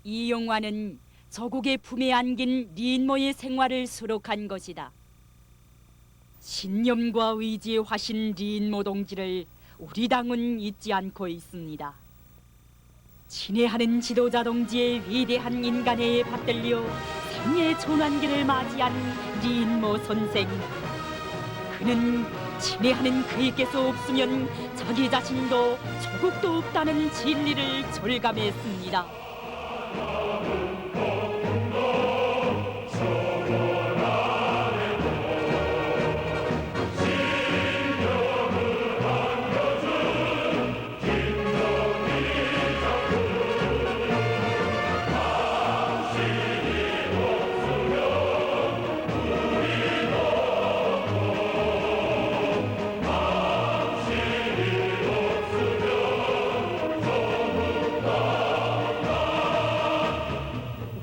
이 영화는 저곡의 품에 안긴 린모의 생활을 수록한 것이다. 신념과 의지의 화신 린모 동지를 우리 당은 잊지 않고 있습니다. 친애하는 지도자 동지의 위대한 인간애에 받들려 생의 전환기를 맞이한 린모 선생. 그는 친애하는 그에게서 없으면 자기 자신도 조국도 없다는 진리를 절감했습니다.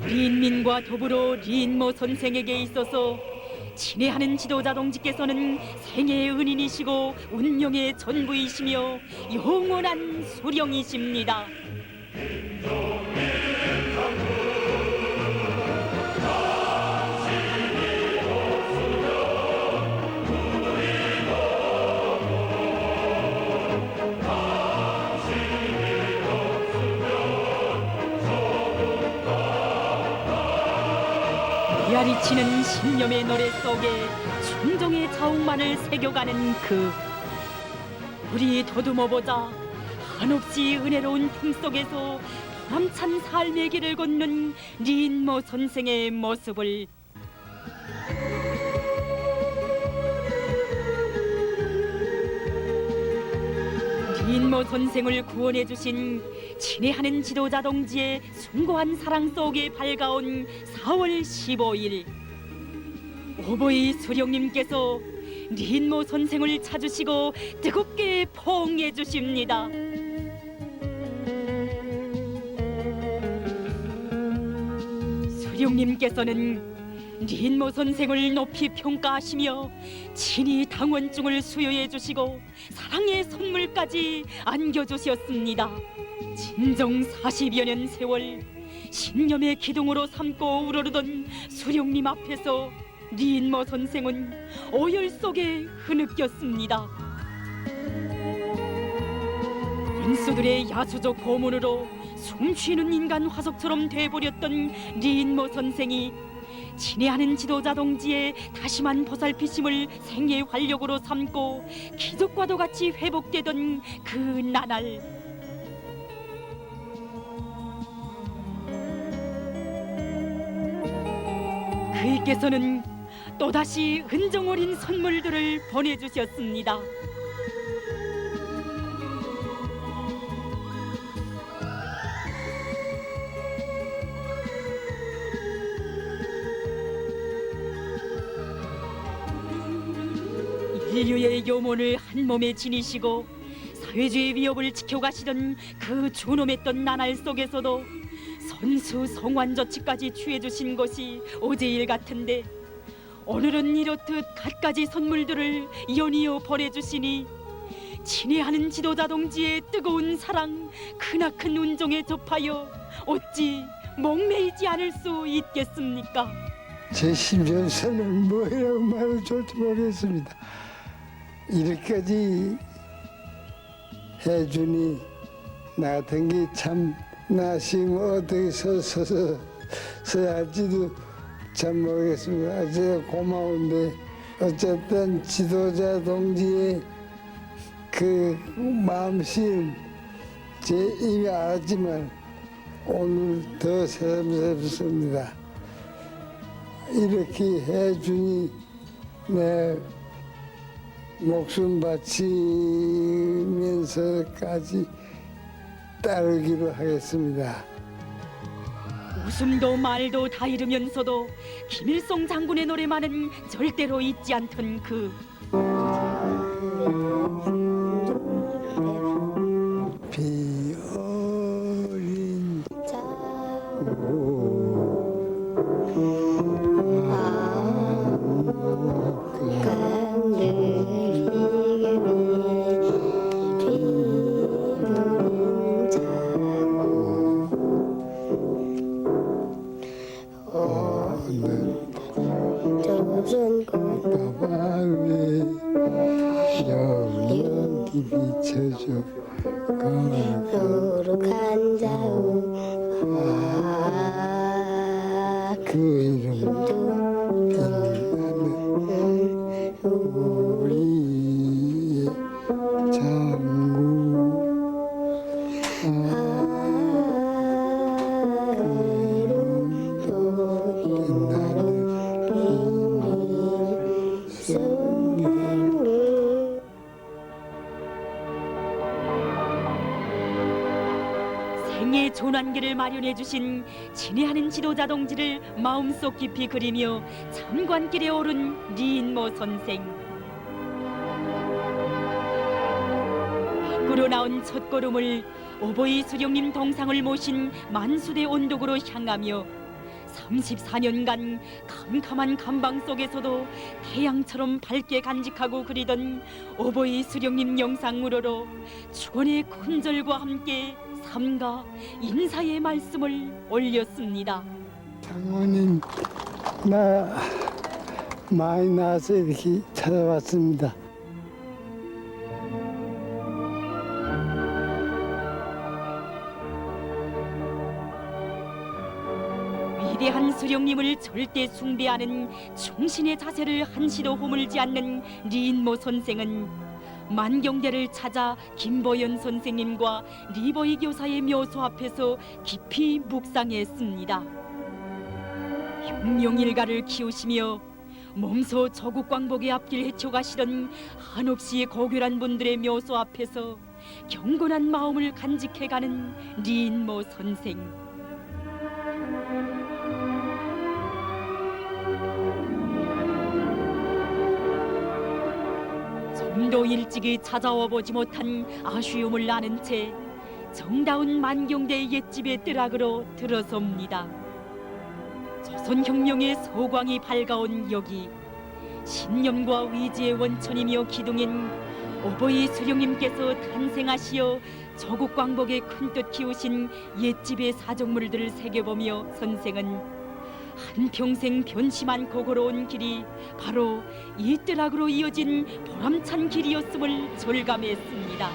인민과 더불어 린모 선생에게 있어서 친애하는 지도자 동지께서는 생애의 은인이시고 운명의 전부이시며 영원한 수령이십니다. 메아리치는 신념의 노래 속에 충정의 자욱만을 새겨가는 그 우리 더듬어보자. 한없이 은혜로운 품속에서 보람찬 삶의 길을 걷는 린모 선생의 모습을 린모 선생을 구원해 주신 친애하는 지도자 동지의 숭고한 사랑 속에 밝아온 4월 15일 오보이 수령님께서 린모 선생을 찾으시고 뜨겁게 포옹해 주십니다. 수령님께서는 린모 선생을 높이 평가하시며 친히 당원증을 수여해 주시고 사랑의 선물까지 안겨주셨습니다. 진정 40여 년 세월 신념의 기둥으로 삼고 우러르던 수령님 앞에서 린모 선생은 오열 속에 흐느꼈습니다. 군수들의 야수적 고문으로 숨쉬는 인간 화석처럼 돼버렸던 린모 선생이 친애하는 지도자 동지의 다시만 보살피심을 생애의 활력으로 삼고 기적과도 같이 회복되던 그 나날, 그에게서는 또다시 은정 어린 선물들을 보내주셨습니다. 인류의 요몬을 한 몸에 지니시고 사회주의 위협을 지켜가시던 그 존엄했던 나날 속에서도 선수 성환저치까지 취해주신 것이 어제일 같은데 오늘은 이렇듯 갖가지 선물들을 연이어 보내주시니 친애하는 지도자 동지의 뜨거운 사랑 크나큰 운정에 접하여 어찌 목매이지 않을 수 있겠습니까? 제 심정서는 뭐라고 말을 줄지 모르겠습니다. 이렇게까지 해주니 나 같은 게 참 나시면 어떻게 서야 할지도 참 모르겠습니다. 제가 고마운데 어쨌든 지도자 동지의 그 마음씨는 제 이미 알았지만 오늘 더 새삼스럽습니다. 이렇게 해주니 내 목숨 바치면서까지 따르기로 하겠습니다. 웃음도 말도 다 잃으면서도 김일성 장군의 노래만은 절대로 잊지 않던 그 비 어린 거룩한 자우 그 이름도 빛나는 우리 장구 생애 조난기를 마련해 주신 친애하는 지도자 동지를 마음속 깊이 그리며 참관길에 오른 리인모 선생. 밖으로 나온 첫걸음을 오보이 수령님 동상을 모신 만수대 언덕으로 향하며 34년간 캄캄한 감방 속에서도 태양처럼 밝게 간직하고 그리던 오보이 수령님 영상으로로 축원의 큰절과 함께 삼가 인사의 말씀을 올렸습니다. 장모님 나 많이 나와서 이렇게 찾아왔습니다. 위대한 수령님을 절대 숭배하는 충신의 자세를 한시도 허물지 않는 리인모 선생은 만경대를 찾아 김보연 선생님과 리보이 교사의 묘소 앞에서 깊이 묵상했습니다. 흉룡일가를 키우시며 몸소 조국광복의 앞길 헤쳐가시던 한없이 고결한 분들의 묘소 앞에서 경건한 마음을 간직해가는 리인모 선생. 좀도 일찍이 찾아와 보지 못한 아쉬움을 나는 채 정다운 만경대의 옛집의 뜨락으로 들어섭니다. 조선혁명의 소광이 밝아온 여기, 신념과 위지의 원천이며 기둥인 오보이 수령님께서 탄생하시어 조국광복의 큰뜻 키우신 옛집의 사정물들을 새겨보며 선생은 한평생 변치 않고 걸어온 길이 바로 이 뜨락으로 이어진 보람찬 길이었음을 절감했습니다.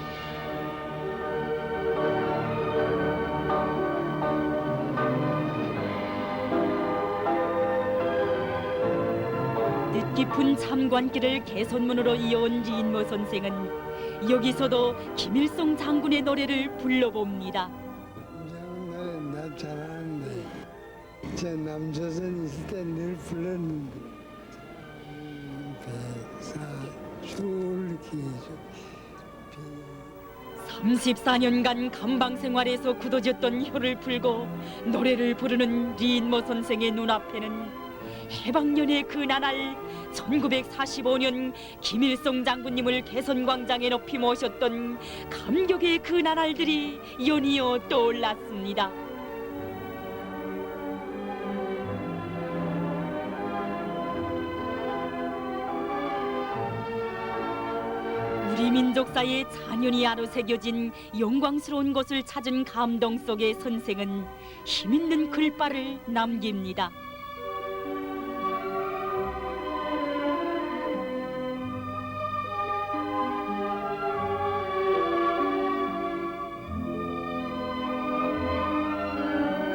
뜻깊은 참관길을 개선문으로 이어온 리인모 선생은 여기서도 김일성 장군의 노래를 불러봅니다. 나 잘하는데 제 남조선 있을 때 늘 불렀는데 백사 출기죠 34년간 감방 생활에서 굳어졌던 혀를 풀고 노래를 부르는 리인모 선생의 눈앞에는 해방년의 그 나날 1945년 김일성 장군님을 개선광장에 높이 모셨던 감격의 그 나날들이 연이어 떠올랐습니다. 우리 민족사에 잔연히 아로새겨진 영광스러운 것을 찾은 감동 속에 선생은 힘있는 글발을 남깁니다.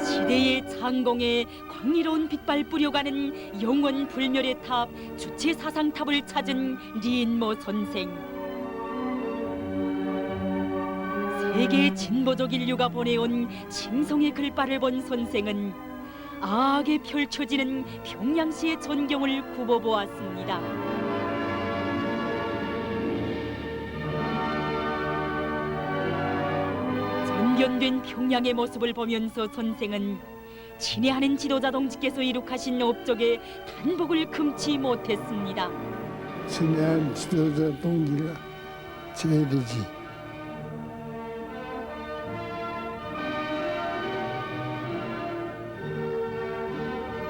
시대의 창공에 광리로운 빛발 뿌려가는 영원 불멸의 탑 주체 사상탑을 찾은 리인모 선생. 세계 진보적 인류가 보내온 칭송의 글발을 본 선생은 아하게 펼쳐지는 평양시의 전경을 굽어보았습니다. 전견된 평양의 모습을 보면서 선생은 친애하는 지도자 동지께서 이룩하신 업적에 단복을 금치 못했습니다. 친애한 지도자 동지가 제일이지.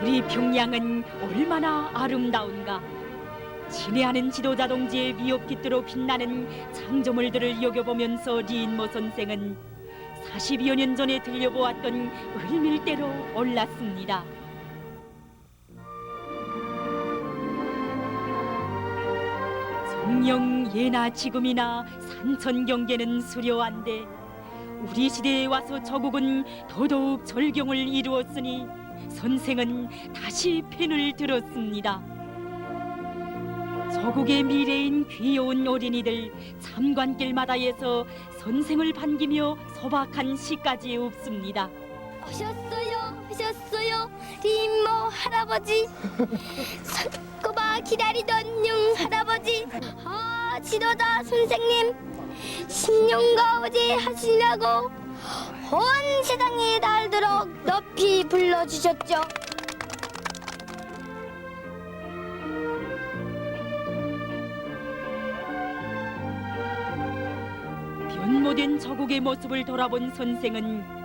우리 평양은 얼마나 아름다운가. 친애하는 지도자 동지의 위협 깃들어 빛나는 창조물들을 여겨보면서 리인모 선생은 40여 년 전에 들려보았던 을밀대로 올랐습니다. 정녕 예나 지금이나 산천 경계는 수려한데 우리 시대에 와서 저국은 더더욱 절경을 이루었으니 선생은 다시 펜을 들었습니다. 저국의 미래인 귀여운 어린이들 참관길마다에서 선생을 반기며 소박한 시까지 읊습니다. 오셨어요 리인모 할아버지. 손꼽아 기다리던 융 할아버지. 아 지도자 선생님, 신용과 어제 하시려고 온 세상에 닿도록 높이 불러주셨죠. 변모된 저국의 모습을 돌아본 선생은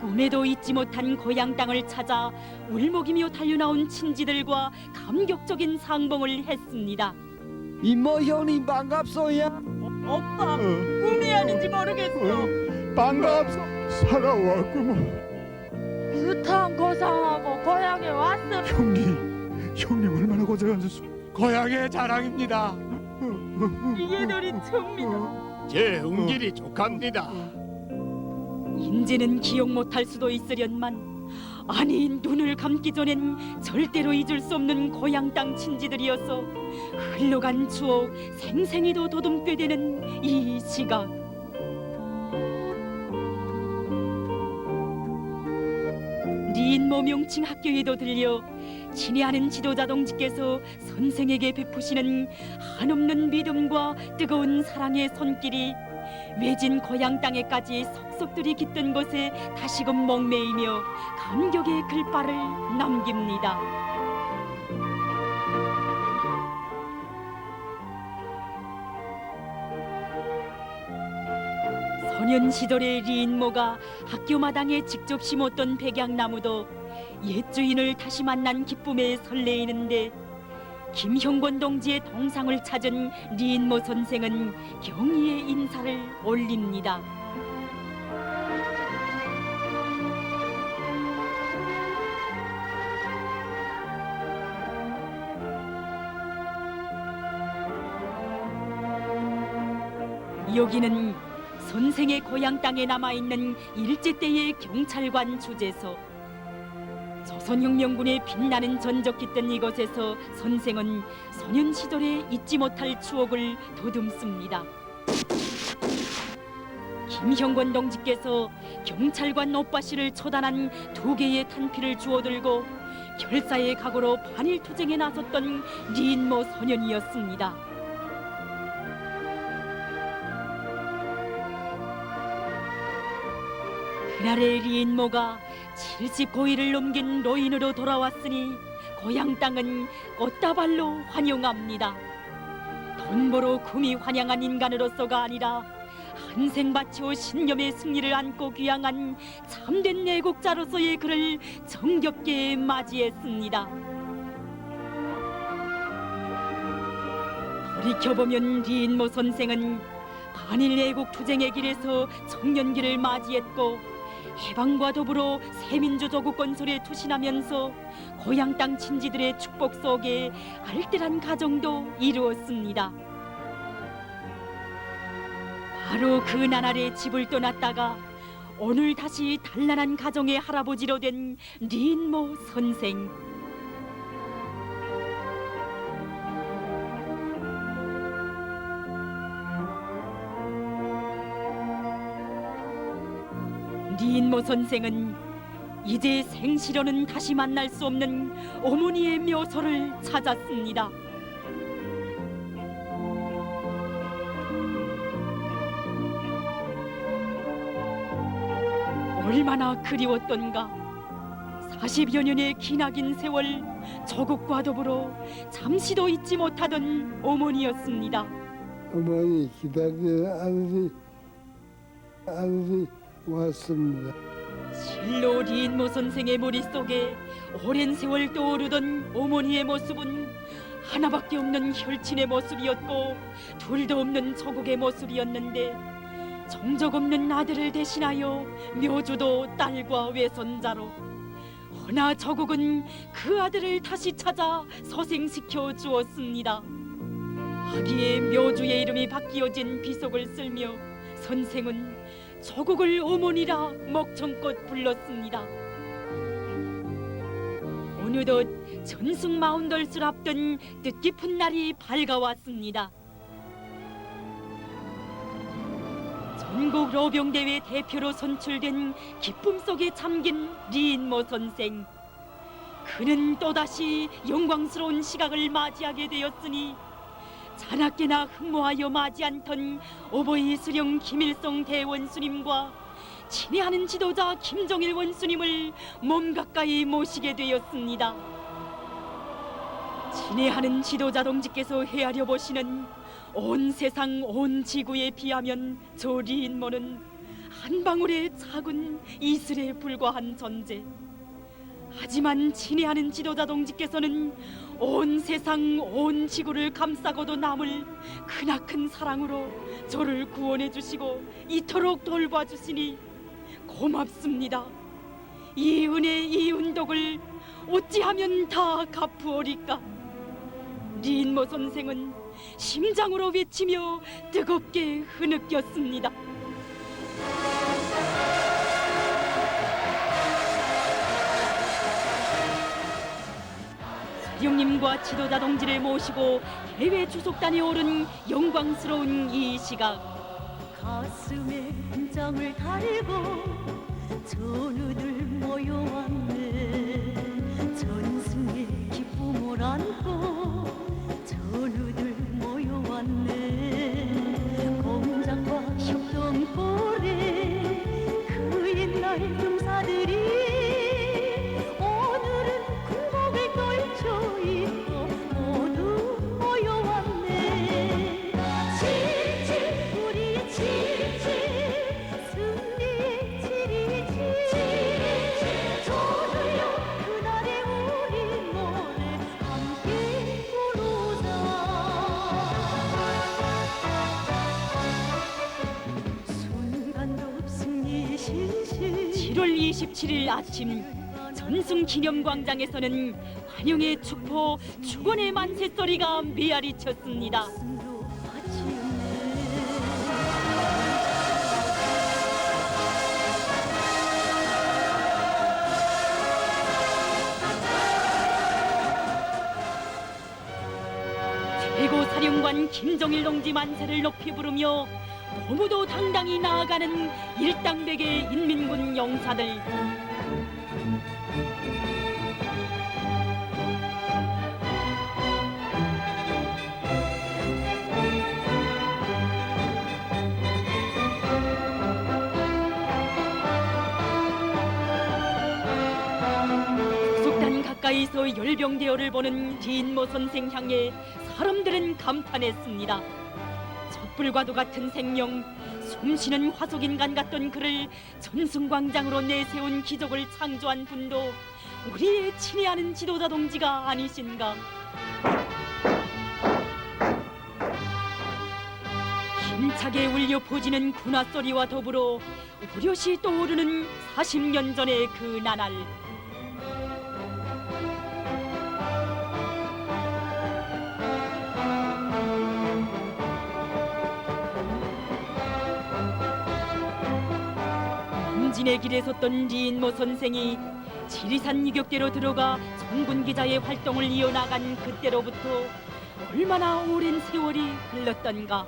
꿈에도 잊지 못한 고향 땅을 찾아 울먹이며 달려나온 친지들과 감격적인 상봉을 했습니다. 이모 형님 반갑소야. 오빠, 꿈이 아닌지 모르겠어. 반갑소. 살아왔구먼. 부탄 고상하고 고향에 왔어. 형님 얼마나 고생하셨어. 고향의 자랑입니다. 이게 너리 춥니다. 제 운길이 족합니다. 인제는 기억 못할 수도 있으련만 아니 눈을 감기 전엔 절대로 잊을 수 없는 고향 땅 친지들이어서 흘러간 추억 생생히도 도듬게 되는 이 시각. 리인모 명칭 학교에도 들려 친애하는 지도자 동지께서 선생에게 베푸시는 한없는 믿음과 뜨거운 사랑의 손길이 외진 고향 땅에까지 속속들이 깃든 곳에 다시금 목매이며 감격의 글발을 남깁니다. 소년 시절의 리인모가 학교 마당에 직접 심었던 백양나무도 옛 주인을 다시 만난 기쁨에 설레이는데 김형권 동지의 동상을 찾은 리인모 선생은 경의의 인사를 올립니다. 여기는 선생의 고향 땅에 남아있는 일제때의 경찰관 주재소. 조선혁명군의 빛나는 전적 깃든 이곳에서 선생은 소년 시절에 잊지 못할 추억을 더듬습니다. 김형권 동지께서 경찰관 오빠씨를 처단한 2개의 탄피를 주워들고 결사의 각오로 반일투쟁에 나섰던 리인모 소년이었습니다. 그날의 리인모가 79일을 넘긴 노인으로 돌아왔으니 고향 땅은 꽃다발로 환영합니다. 돈 벌어 금이 환영한 인간으로서가 아니라 한생 바쳐 신념의 승리를 안고 귀향한 참된 애국자로서의 그를 정겹게 맞이했습니다. 돌이켜보면 리인모 선생은 반일 애국 투쟁의 길에서 청년기를 맞이했고 해방과 더불어 새민주 조국 건설에 투신하면서 고향 땅 친지들의 축복 속에 알뜰한 가정도 이루었습니다. 바로 그 나날의 집을 떠났다가 오늘 다시 단란한 가정의 할아버지로 된 리인모 선생. 리인모 선생은 이제 생시로는 다시 만날 수 없는 어머니의 묘소를 찾았습니다. 얼마나 그리웠던가. 40여 년의 기나긴 세월 조국과 더불어 잠시도 잊지 못하던 어머니였습니다. 어머니 기다리는 아들이 왔습니다. 실로 리인모 선생의 머릿속에 오랜 세월 떠오르던 어머니의 모습은 하나밖에 없는 혈친의 모습이었고 둘도 없는 조국의 모습이었는데 정적 없는 아들을 대신하여 묘주도 딸과 외손자로 허나 조국은 그 아들을 다시 찾아 소생시켜 주었습니다. 자기의 묘주의 이름이 바뀌어진 비속을 쓸며 선생은 조국을 어머니라 먹청껏 불렀습니다. 어느덧 전승 마흔덜을 앞둔 뜻깊은 날이 밝아왔습니다. 전국 로병대회 대표로 선출된 기쁨 속에 잠긴 리인모 선생. 그는 또다시 영광스러운 시각을 맞이하게 되었으니 자나깨나 흠모하여 맞이 않던 어버이 수령 김일성 대원수님과 친애하는 지도자 김정일 원수님을 몸 가까이 모시게 되었습니다. 친애하는 지도자 동지께서 헤아려 보시는 온 세상 온 지구에 비하면 저 리인모는 한 방울의 작은 이슬에 불과한 존재. 하지만 친애하는 지도자 동지께서는 온 세상 온 지구를 감싸고도 남을 크나큰 사랑으로 저를 구원해 주시고 이토록 돌봐주시니 고맙습니다. 이 은혜 이 운덕을 어찌하면 다 갚으오리까. 리인모 선생은 심장으로 외치며 뜨겁게 흐느꼈습니다. 사령님과 지도자 동지를 모시고 해외 주속단에 오른 영광스러운 이 시각. 가슴에 훈장을 달고 전우들 모여왔네. 전승의 기쁨을 안고 전우들 모여왔네. 공장과 협동골에 그 옛날 용사들이 오늘은 군복을 떨쳐 입고 모두 모여왔네. 칠칠 우리의 칠칠 승리의 칠이지. 저들여 그날의 우리 노래 함께 부르자. 순간도 승리 신실 7월 27일 아침 전승기념광장에서는 환영의 축포 축원의 만세 소리가 메아리 쳤습니다. 승로 바치네. 최고 사령관 김정일 동지 만세를 높이 부르며 너무도 당당히 나아가는 일당백의 인민군 용사들. 속단 가까이서 열병대어를 보는 리인모 선생 향해 사람들은 감탄했습니다. 촛불과도 같은 생명, 숨쉬는 화석인간 같던 그를 전승광장으로 내세운 기적을 창조한 분도 우리의 친애하는 지도자 동지가 아니신가. 힘차게 울려 퍼지는 군화 소리와 더불어 오롯이 떠오르는 40년 전의 그 나날. 임진의 길에 섰던 리인모 선생이 지리산 유격대로 들어가 정군 기자의 활동을 이어나간 그때로부터 얼마나 오랜 세월이 흘렀던가.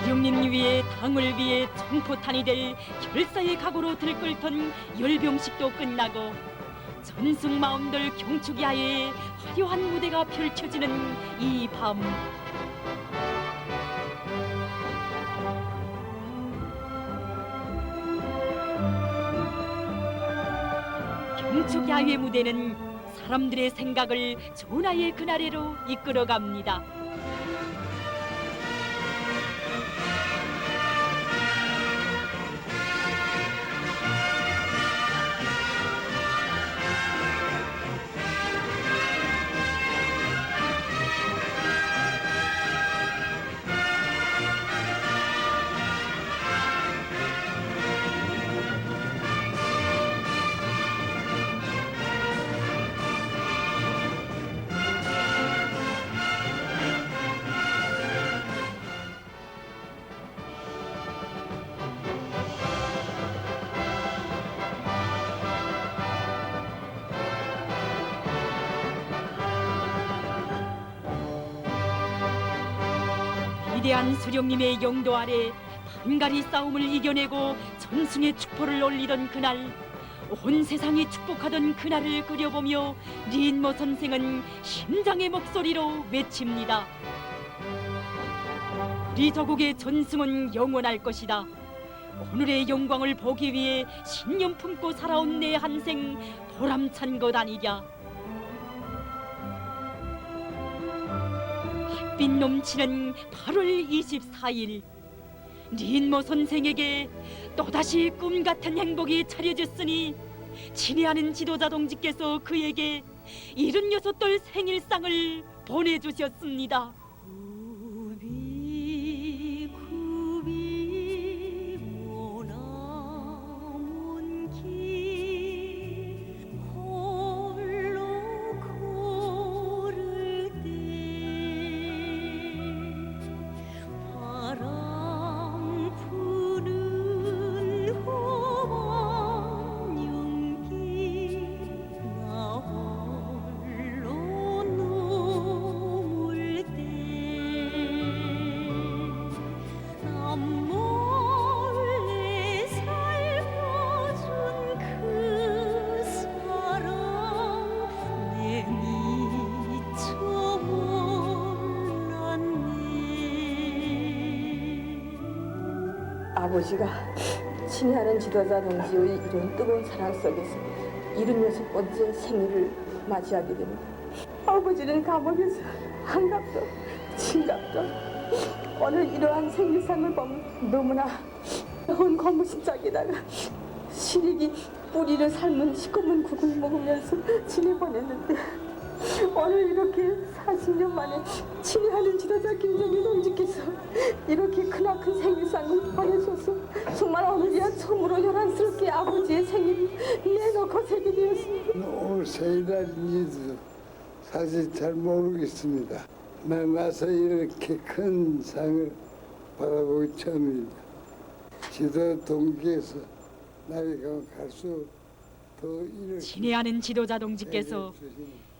사령님 위에 당을 위해 청포탄이 될 결사의 각오로 들끓던 열병식도 끝나고 전승 마음들 경축 야외에 화려한 무대가 펼쳐지는 이 밤. 경축 야외 무대는 사람들의 생각을 전하의 그날에로 이끌어갑니다. 위대한 수령님의 영도 아래 반가리 싸움을 이겨내고 전승의 축포를 올리던 그날, 온 세상이 축복하던 그날을 그려보며 린모 선생은 심장의 목소리로 외칩니다. 우리 저국의 전승은 영원할 것이다. 오늘의 영광을 보기 위해 신념 품고 살아온 내 한생 보람찬 것 아니랴. 햇빛 넘치는 8월 24일, 린모 선생에게 또다시 꿈같은 행복이 차려졌으니 친애하는 지도자 동지께서 그에게 76돌 생일상을 보내주셨습니다. 굽이 굽이 머나먼 길 홀로 걸을 때 바람 부는 험한 연길 나 홀로 넘을 때 남 몰래 살펴준 그 사랑 내 미처 몰랐네. 아버지가 친애하는 지도자 동지의 이런 뜨거운 사랑 속에서 76번째 생일을 맞이하게 됩니다. 아버지는 감옥에서 한갑도 진갑도 오늘 이러한 생일상을 보면 너무나 온 고무신짝에다가 시래기 뿌리를 삶은 시꺼먼 국을 먹으면서 지내보냈는데 오늘 이렇게 40년 만에 친애하는 지도자 김정일 동지께서 이렇게 크나큰 생일상을 보내줘서 정말 오늘이야 처음으로 요란스럽게 아버지의 생일을 내놓고 새게 되었습니다. 오늘 생일날인지도 사실 잘 모르겠습니다. 나서 이렇게 큰 상을 받아보기 처음입니다. 지도 동기에서 나이가 갈수록 더 이렇게 친애하는 지도자 동지께서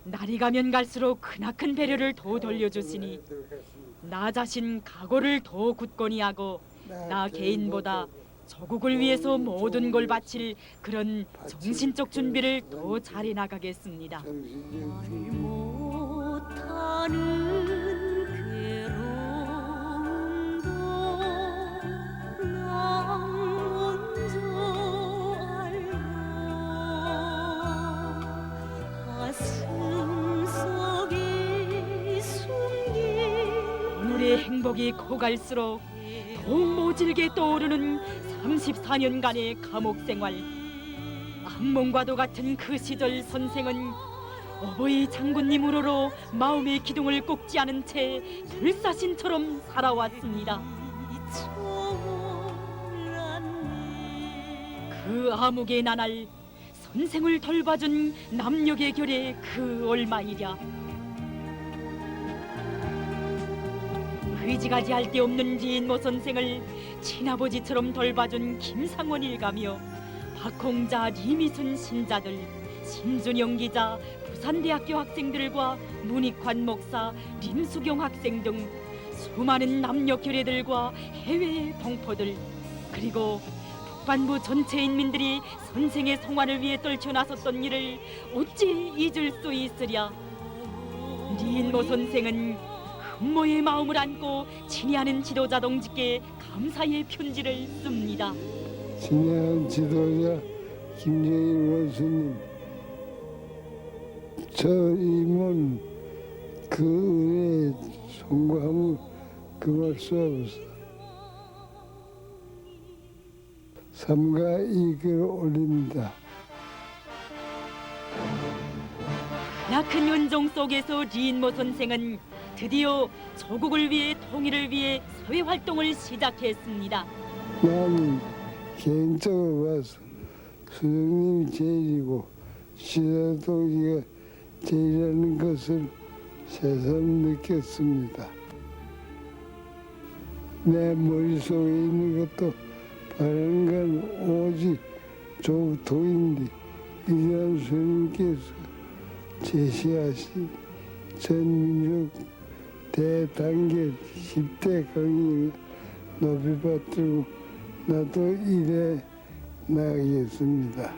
날이 가면 갈수록 크나큰 배려를 더 돌려주시니 나 자신 각오를 더 굳건히 하고 나 개인보다 조국을 위해서 모든 걸 바칠 그런 정신적 준비를 더 잘해 나가겠습니다. 정신적 준비. 못하는 괴로움도 나 먼저 알고 가슴 속에 숨긴 오늘의 행복이 커갈수록 더욱 모질게 떠오르는 34년간의 감옥 생활. 악몽과도 같은 그 시절 선생은 어버이 장군님으로로 마음의 기둥을 꺾지 않은 채 불사신처럼 살아왔습니다. 그 암흑의 나날, 선생을 돌봐준 남녀의 결의 그 얼마이랴. 의지가지할 데 없는 린모 선생을 친아버지처럼 돌봐준 김상원 일가며 박홍자, 리미순 신자들, 신준영 기자, 부산대학교 학생들과 문익환 목사, 림수경 학생 등 수많은 남녀 결례들과 해외 동포들, 그리고 북반부 전체 인민들이 선생의 성화를 위해 떨쳐나섰던 일을 어찌 잊을 수 있으랴. 린모 선생은 흠모의 마음을 안고 친애하는 지도자 동지께 감사의 편지를 씁니다. 친애한 지도자 김정일 원수님, 저 임원 그 은혜에 송구함을 금할 수 없어. 삼가 이글 올립니다. 나큰 연정 속에서 린모 선생은 드디어 조국을 위해 통일을 위해 사회 활동을 시작했습니다. 나는 개인적으로 봐서 수령님이 제일이고 지도자 동지가 제일이라는 것을 새삼 느꼈습니다. 내 머릿속에 있는 것도 바라는 건 오직 조국 통일인데 이런 수령님께서 제시하신 전민족 대단계 10대 강의 높이 받들고 나도 일해 나가겠습니다.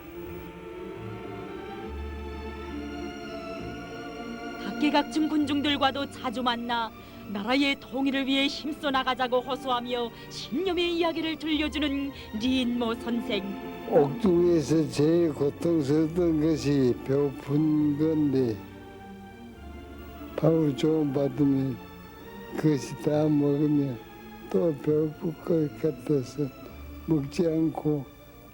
각계각층 군중들과도 자주 만나 나라의 통일을 위해 힘써 나가자고 호소하며 신념의 이야기를 들려주는 리인모 선생. 옥중에서 제일 고통스러웠던 것이 배고픈 건데 밥을 조금 받으면 그것이 다 먹으면 또 배고플 것 같아서 먹지 않고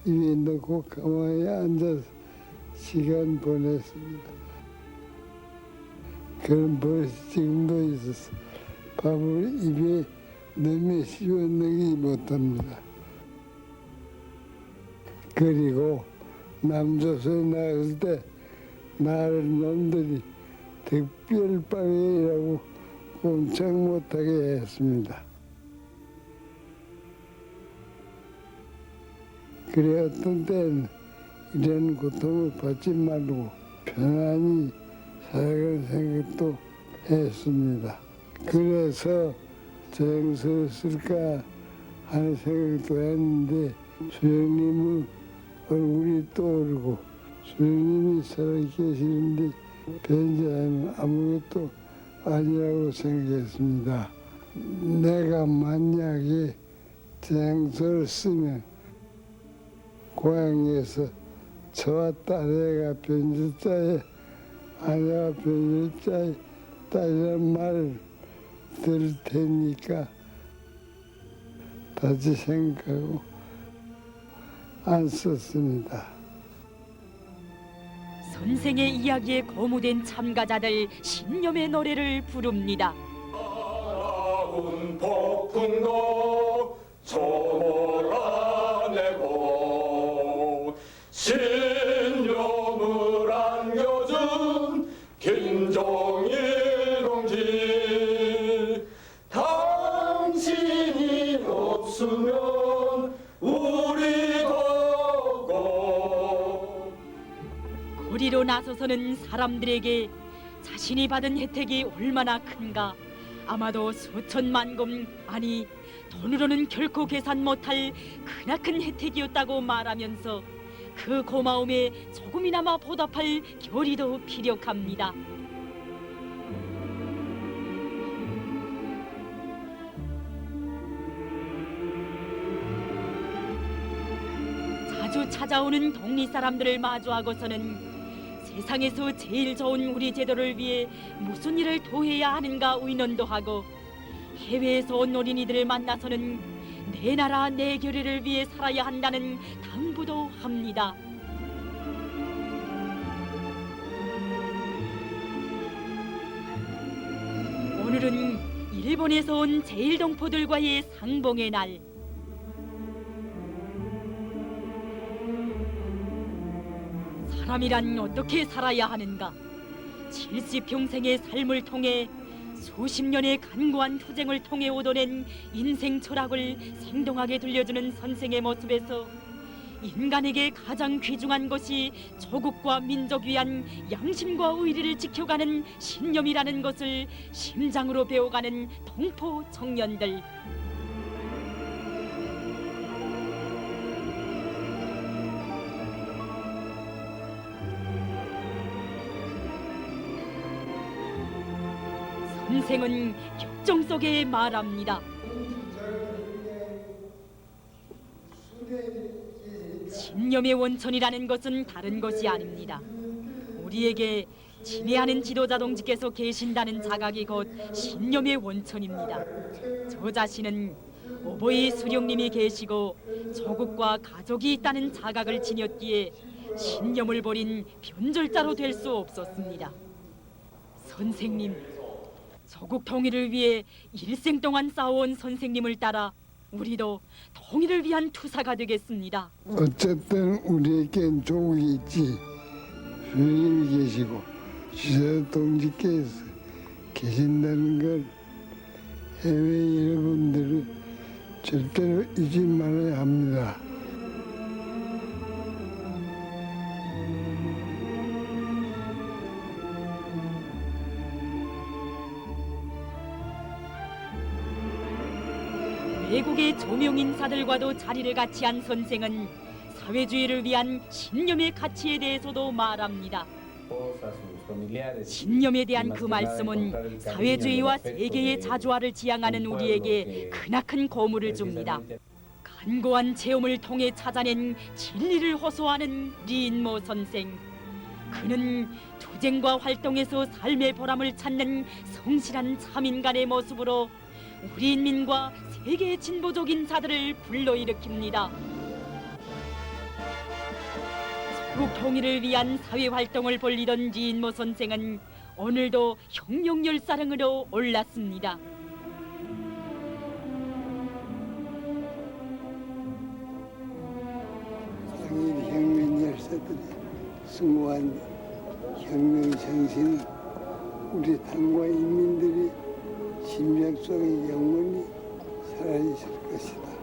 입에 넣고 가만히 앉아서 시간 보냈습니다. 그런 버릇이 지금도 있어서 밥을 입에 넣으면 씹어넣기 못합니다. 그리고 남조선에 나갔을 때 나를 놈들이 특별방해라고 꼼짝 못하게 했습니다. 그래 어떤 때는 이런 고통을 받지 말고 편안히 살아갈 생각도 했습니다. 그래서 저행서를 쓸까 하는 생각도 했는데 수령님의 얼굴이 떠오르고 수령님이 살아계시는데 변제하면 아무것도 아니라고 생각했습니다. 내가 만약에 저행서를 쓰면 고향에서 저와 딸애가 변제자에 아내가 변제자에 딸이란 말을 들을 테니까 다시 생각하고 안 썼습니다. 선생의 이야기에 고무된 참가자들 신념의 노래를 부릅니다. 아라운 폭풍도 초몰아내고 신념을 안겨준 김종일 동지 당신이 없으면 우리도 거리로 나서서는 사람들에게 자신이 받은 혜택이 얼마나 큰가 아마도 수천만금 아니 돈으로는 결코 계산 못할 크나큰 혜택이었다고 말하면서 그 고마움에 조금이나마 보답할 결의도 필요합니다. 자주 찾아오는 독립 사람들을 마주하고서는 세상에서 제일 좋은 우리 제도를 위해 무슨 일을 도해야 하는가 의논도 하고 해외에서 온 어린이들을 만나서는 내 나라 내 결의를 위해 살아야 한다는 당부도 합니다. 오늘은 일본에서 온 제일동포들과의 상봉의 날. 사람이란 어떻게 살아야 하는가? 70평생의 삶을 통해 수십 년의 간고한 투쟁을 통해 얻어낸 인생 철학을 생동하게 들려주는 선생의 모습에서 인간에게 가장 귀중한 것이 조국과 민족 위한 양심과 의리를 지켜가는 신념이라는 것을 심장으로 배워가는 동포 청년들. 선생은 격정 속에 말합니다. 신념의 원천이라는 것은 다른 것이 아닙니다. 우리에게 친애하는 지도자 동지께서 계신다는 자각이 곧 신념의 원천입니다. 저 자신은 오보이 수령님이 계시고 조국과 가족이 있다는 자각을 지녔기에 신념을 버린 변절자로 될 수 없었습니다. 선생님, 조국 통일을 위해 일생 동안 싸워온 선생님을 따라 우리도 통일을 위한 투사가 되겠습니다. 어쨌든 우리에겐 조국이 있지. 주님이 계시고 지도 동지께서 계신다는 걸 해외 여러분들은 절대로 잊지 말아야 합니다. 외국의 조명 인사들과도 자리를 같이 한 선생은 사회주의를 위한 신념의 가치에 대해서도 말합니다. 신념에 대한 그 말씀은 사회주의와 세계의 자주화를 지향하는 우리에게 크나큰 고무를 줍니다. 간고한 체험을 통해 찾아낸 진리를 호소하는 리인모 선생. 그는 투쟁과 활동에서 삶의 보람을 찾는 성실한 참인간의 모습으로 우리 인민과 세계의 진보적 인사들을 불러일으킵니다. 조국 통일을 위한 사회 활동을 벌이던 리인모 선생은 오늘도 혁명열사령으로 올랐습니다. 당일 혁명 열사들이 승고한 혁명 정신은 우리 당과 인민들이 심장 속에 영원히 살아있을 것이다.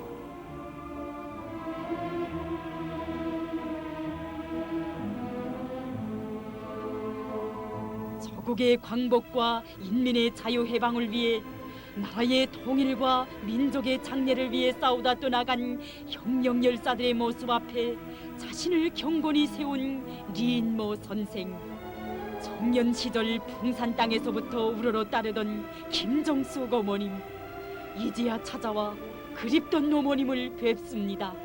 조국의 광복과 인민의 자유해방을 위해 나라의 통일과 민족의 장래를 위해 싸우다 떠나간 혁명열사들의 모습 앞에 자신을 경건히 세운 리인모 선생. 청년 시절 풍산 땅에서부터 우러러 따르던 김정숙 어머님. 이제야 찾아와 그립던 어머님을 뵙습니다.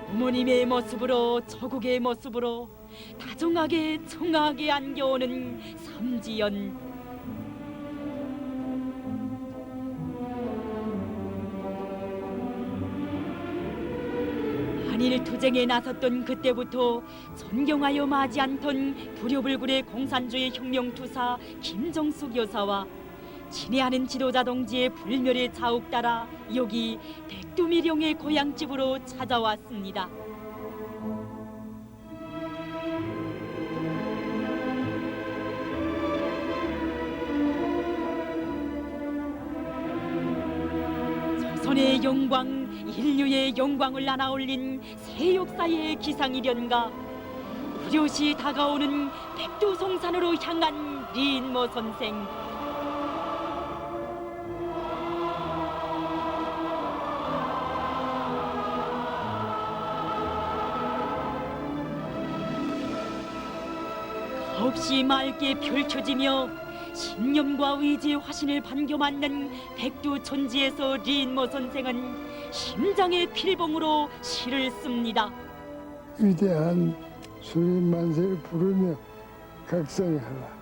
어머님의 모습으로 조국의 모습으로 다정하게 청하게 안겨오는 삼지연. 한일 투쟁에 나섰던 그때부터 존경하여 마지 않던 불효불굴의 공산주의 혁명투사 김정숙 여사와 친애하는 지도자 동지의 불멸의 자욱 따라 여기 백두미령의 고향집으로 찾아왔습니다. 조선의 영광, 인류의 영광을 안아올린 새 역사의 기상이련가. 우려시 다가오는 백두송산으로 향한 리인모 선생. 없이 맑게 펼쳐지며 신념과 의지의 화신을 반겨맞는 백두천지에서 리인모 선생은 심장의 필봉으로 시를 씁니다. 위대한 수리만세를 부르며 각성하라.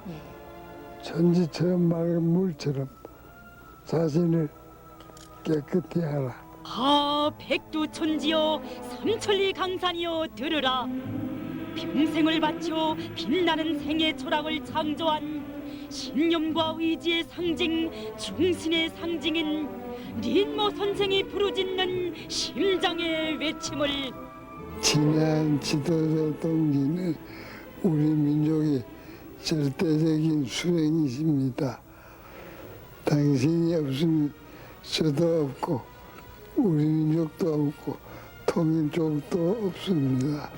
천지처럼 맑은 물처럼 자신을 깨끗히 하라. 아, 백두천지여 삼천리 강산이여 들으라. 평생을 바쳐 빛나는 생의 초락을 창조한 신념과 의지의 상징, 중신의 상징인 리인모 선생이 부르짖는 심장의 외침을. 친애한 지도자 동지는 우리 민족의 절대적인 수행이십니다. 당신이 없으면 저도 없고 우리 민족도 없고 통일족도 없습니다.